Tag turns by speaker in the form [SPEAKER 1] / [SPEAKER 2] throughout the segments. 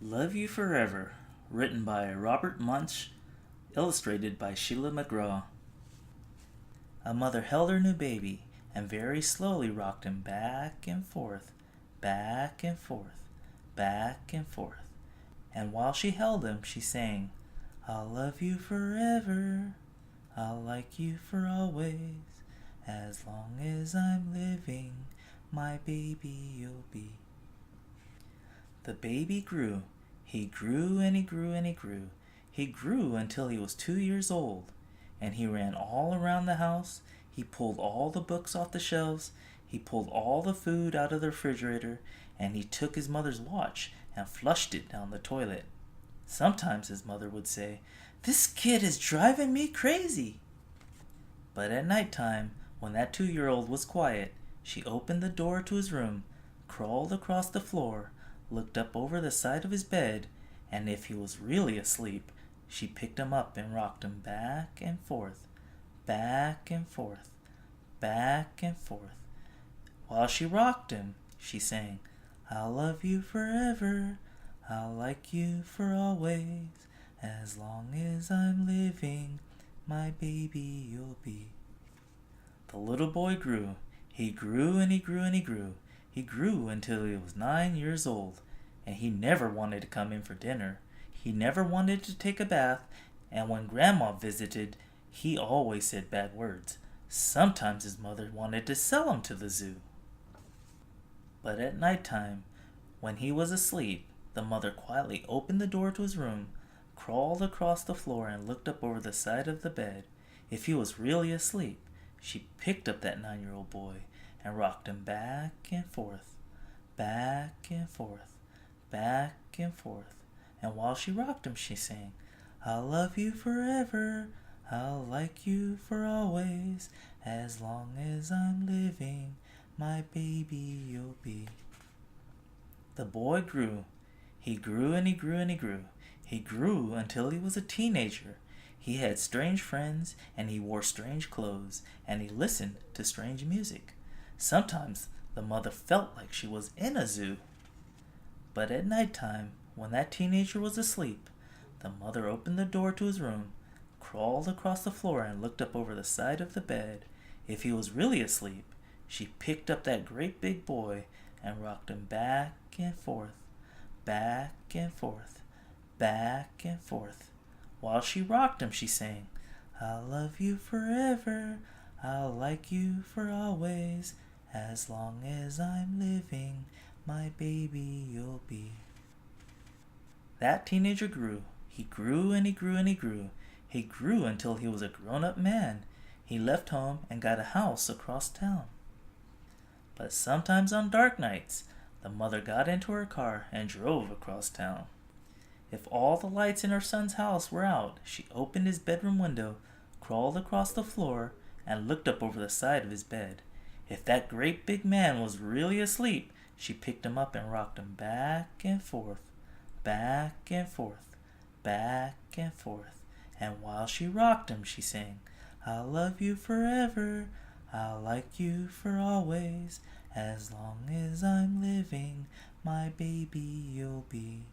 [SPEAKER 1] Love You Forever, written by Robert Munsch, illustrated by Sheila McGraw. A mother held her new baby and very slowly rocked him back and forth, back and forth, back and forth. And while she held him, she sang, "I'll love you forever, I'll like you for always, as long as I'm living, my baby you'll be." The baby grew. He grew and he grew and he grew. He grew until he was 2 years old, and he ran all around the house. He pulled all the books off the shelves. He pulled all the food out of the refrigerator, and he took his mother's watch and flushed it down the toilet. Sometimes his mother would say, "This kid is driving me crazy." But at night time, when that 2-year-old was quiet, she opened the door to his room, crawled across the floor, looked up over the side of his bed, and if he was really asleep, she picked him up and rocked him back and forth, back and forth, back and forth. While she rocked him, she sang, "I'll love you forever, I'll like you for always, as long as I'm living, my baby you'll be." The little boy grew. He grew and he grew and he grew. He grew until he was 9 years old, and he never wanted to come in for dinner. He never wanted to take a bath, and when Grandma visited, he always said bad words. Sometimes his mother wanted to sell him to the zoo. But at night time, when he was asleep, the mother quietly opened the door to his room, crawled across the floor, and looked up over the side of the bed. If he was really asleep, she picked up that 9-year-old boy and rocked him back and forth, back and forth, back and forth. And while she rocked him, she sang, "I'll love you forever, I'll like you for always, as long as I'm living, my baby you'll be." The boy grew. He grew and he grew and he grew. He grew until he was a teenager. He had strange friends, and he wore strange clothes, and he listened to strange music. Sometimes the mother felt like she was in a zoo. But at night time, when that teenager was asleep, the mother opened the door to his room, crawled across the floor, and looked up over the side of the bed. If he was really asleep, she picked up that great big boy and rocked him back and forth, back and forth, back and forth. While she rocked him, she sang, "I'll love you forever, I'll like you for always, as long as I'm living, my baby you'll be." That teenager grew. He grew and he grew and he grew. He grew until he was a grown-up man. He left home and got a house across town. But sometimes on dark nights, the mother got into her car and drove across town. If all the lights in her son's house were out, she opened his bedroom window, crawled across the floor, and looked up over the side of his bed. If that great big man was really asleep, she picked him up and rocked him back and forth, back and forth, back and forth. And while she rocked him, she sang, "I'll love you forever, I'll like you for always, as long as I'm living, my baby you'll be."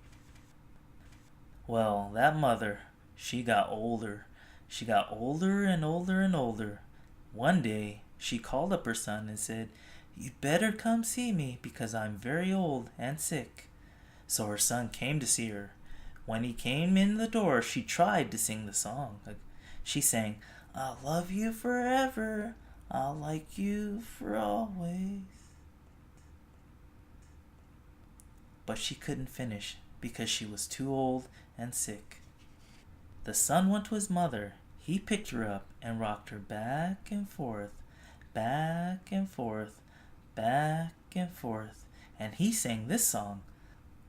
[SPEAKER 1] Well, that mother, she got older. She got older and older and older. One day, she called up her son and said, "You'd better come see me because I'm very old and sick." So her son came to see her. When he came in the door, she tried to sing the song. She sang, "I'll love you forever, I'll like you for always." But she couldn't finish because she was too old and sick. The son went to his mother. He picked her up and rocked her back and forth, back and forth, back and forth. And he sang this song,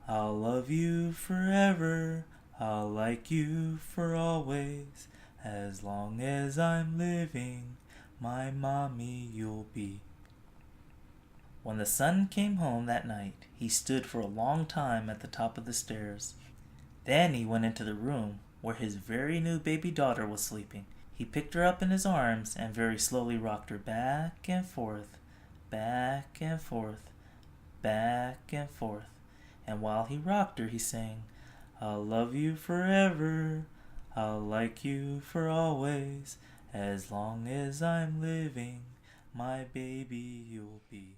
[SPEAKER 1] "I'll love you forever, I'll like you for always, as long as I'm living, my mommy you'll be." When the son came home that night, he stood for a long time at the top of the stairs. Then he went into the room where his very new baby daughter was sleeping. He picked her up in his arms and very slowly rocked her back and forth, back and forth, back and forth. And while he rocked her, he sang, I'll love you forever, I'll like you for always, as long as I'm living, my baby you'll be.